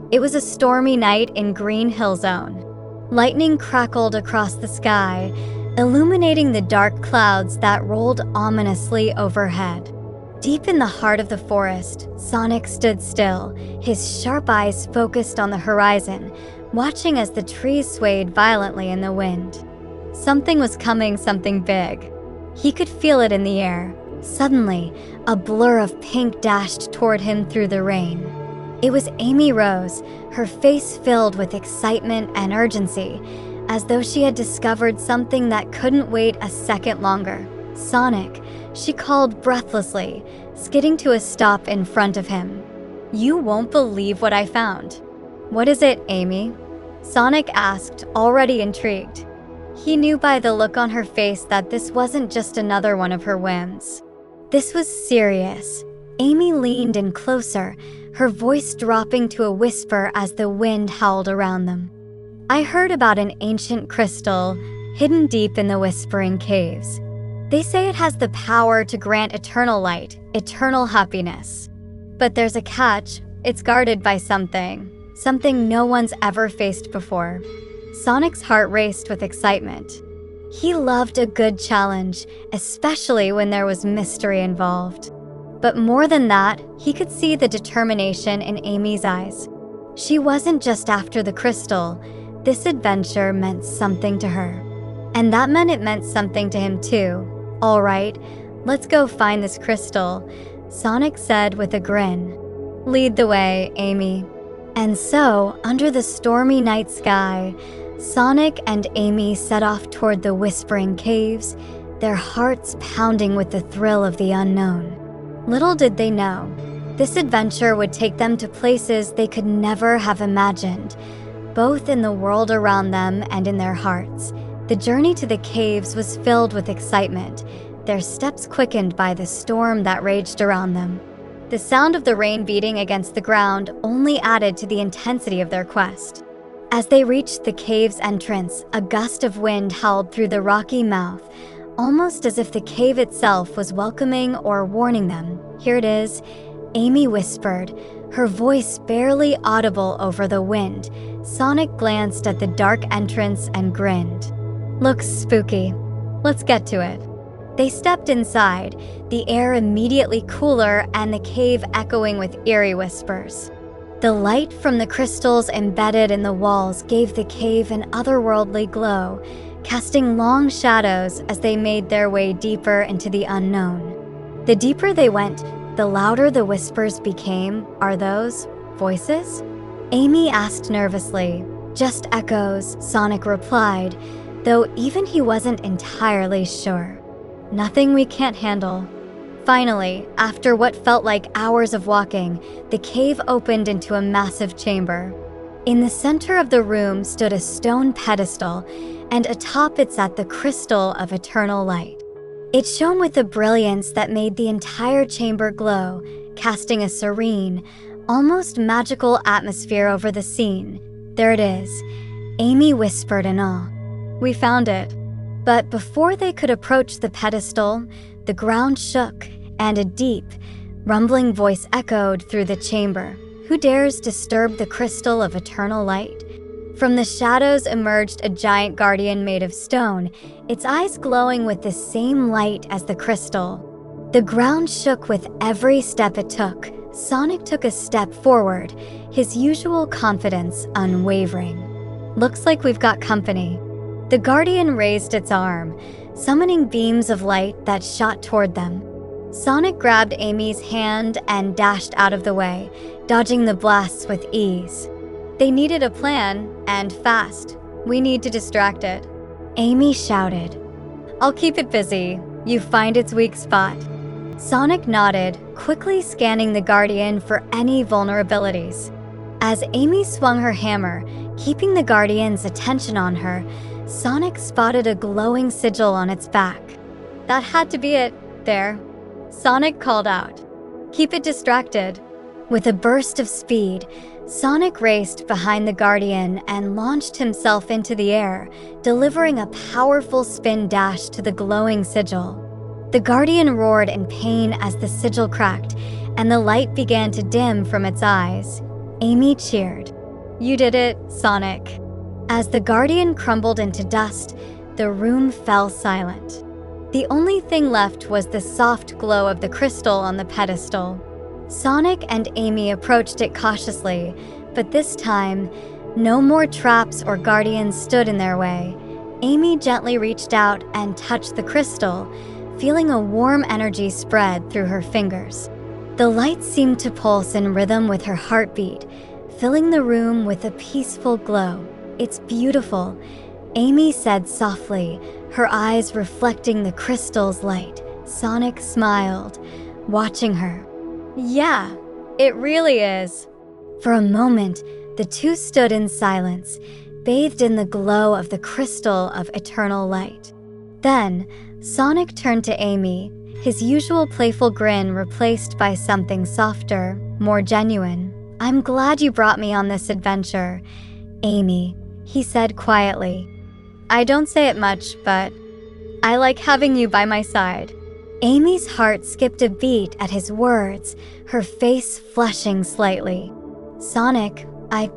It was a stormy night in Green Hill Zone. Lightning crackled across the sky, illuminating the dark clouds that rolled ominously overhead. Deep in the heart of the forest, Sonic stood still, his sharp eyes focused on the horizon, watching as the trees swayed violently in the wind. Something was coming, something big. He could feel it in the air. Suddenly, a blur of pink dashed toward him through the rain. It was Amy Rose, her face filled with excitement and urgency, as though she had discovered something that couldn't wait a second longer. "Sonic," she called breathlessly, skidding to a stop in front of him. "You won't believe what I found." "What is it, Amy?" Sonic asked, already intrigued. He knew by the look on her face that this wasn't just another one of her whims. This was serious. Amy leaned in closer, her voice dropping to a whisper as the wind howled around them. "I heard about an ancient crystal hidden deep in the Whispering Caves. They say it has the power to grant eternal light, eternal happiness. But there's a catch. It's guarded by something no one's ever faced before." Sonic's heart raced with excitement. He loved a good challenge, especially when there was mystery involved. But more than that, he could see the determination in Amy's eyes. She wasn't just after the crystal. This adventure meant something to her. And that meant it meant something to him too. "All right, let's go find this crystal," Sonic said with a grin. "Lead the way, Amy." And so, under the stormy night sky, Sonic and Amy set off toward the Whispering Caves, their hearts pounding with the thrill of the unknown. Little did they know, this adventure would take them to places they could never have imagined, both in the world around them and in their hearts. The journey to the caves was filled with excitement, their steps quickened by the storm that raged around them. The sound of the rain beating against the ground only added to the intensity of their quest. As they reached the cave's entrance, a gust of wind howled through the rocky mouth, almost as if the cave itself was welcoming or warning them. "Here it is," Amy whispered, her voice barely audible over the wind. Sonic glanced at the dark entrance and grinned. "Looks spooky. Let's get to it." They stepped inside, the air immediately cooler and the cave echoing with eerie whispers. The light from the crystals embedded in the walls gave the cave an otherworldly glow, casting long shadows as they made their way deeper into the unknown. The deeper they went, the louder the whispers became. "Are those voices?" Amy asked nervously. "Just echoes," Sonic replied, though even he wasn't entirely sure. "Nothing we can't handle." Finally, after what felt like hours of walking, the cave opened into a massive chamber. In the center of the room stood a stone pedestal, and atop it sat the crystal of eternal light. It shone with a brilliance that made the entire chamber glow, casting a serene, almost magical atmosphere over the scene. "There it is," Amy whispered in awe. "We found it." But before they could approach the pedestal, the ground shook, and a deep, rumbling voice echoed through the chamber. "Who dares disturb the crystal of eternal light?" From the shadows emerged a giant guardian made of stone, its eyes glowing with the same light as the crystal. The ground shook with every step it took. Sonic took a step forward, his usual confidence unwavering. "Looks like we've got company." The guardian raised its arm, summoning beams of light that shot toward them. Sonic grabbed Amy's hand and dashed out of the way, dodging the blasts with ease. "They needed a plan, and fast. We need to distract it," Amy shouted. "I'll keep it busy. You find its weak spot." Sonic nodded, quickly scanning the guardian for any vulnerabilities. As Amy swung her hammer, keeping the guardian's attention on her, Sonic spotted a glowing sigil on its back. "That had to be it, there," Sonic called out. "Keep it distracted." With a burst of speed, Sonic raced behind the guardian and launched himself into the air, delivering a powerful spin dash to the glowing sigil. The guardian roared in pain as the sigil cracked, and the light began to dim from its eyes. Amy cheered. You did it, Sonic." As the Guardian crumbled into dust, the room fell silent. The only thing left was the soft glow of the crystal on the pedestal. Sonic and Amy approached it cautiously, but this time, no more traps or guardians stood in their way. Amy gently reached out and touched the crystal, feeling a warm energy spread through her fingers. The light seemed to pulse in rhythm with her heartbeat, filling the room with a peaceful glow. "It's beautiful," Amy said softly, her eyes reflecting the crystal's light. Sonic smiled, watching her. "Yeah, it really is." For a moment, the two stood in silence, bathed in the glow of the crystal of eternal light. Then, Sonic turned to Amy, his usual playful grin replaced by something softer, more genuine. "I'm glad you brought me on this adventure, Amy," he said quietly. "I don't say it much, but I like having you by my side." Amy's heart skipped a beat at his words, her face flushing slightly. "Sonic,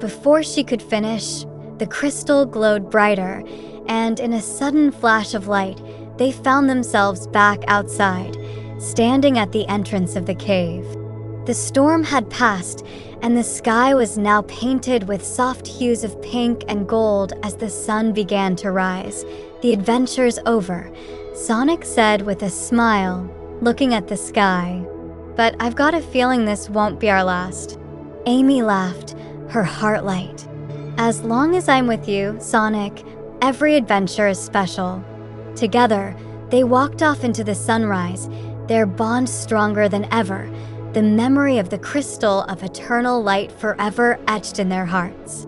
Before she could finish, the crystal glowed brighter, and in a sudden flash of light, they found themselves back outside, standing at the entrance of the cave. The storm had passed, and the sky was now painted with soft hues of pink and gold as the sun began to rise. "The adventure's over," Sonic said with a smile, looking at the sky. "But I've got a feeling this won't be our last." Amy laughed, her heart light. "As long as I'm with you, Sonic, every adventure is special." Together, they walked off into the sunrise, their bond stronger than ever, the memory of the crystal of eternal light forever etched in their hearts.